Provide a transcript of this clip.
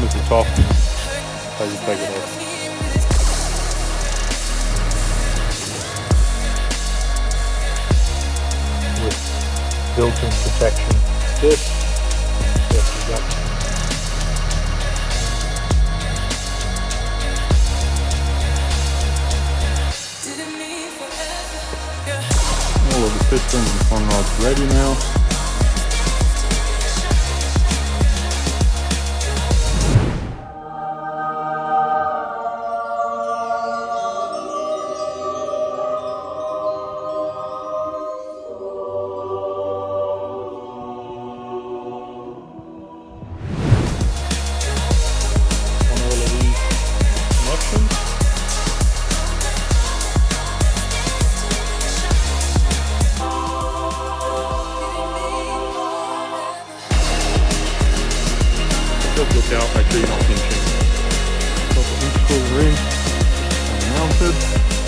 same as the top as you take it off. With built-in protection. Yes, exactly. All of the pistons and con rods ready now. Just look out, make sure you're not pinching. Got the intercooler in and mounted.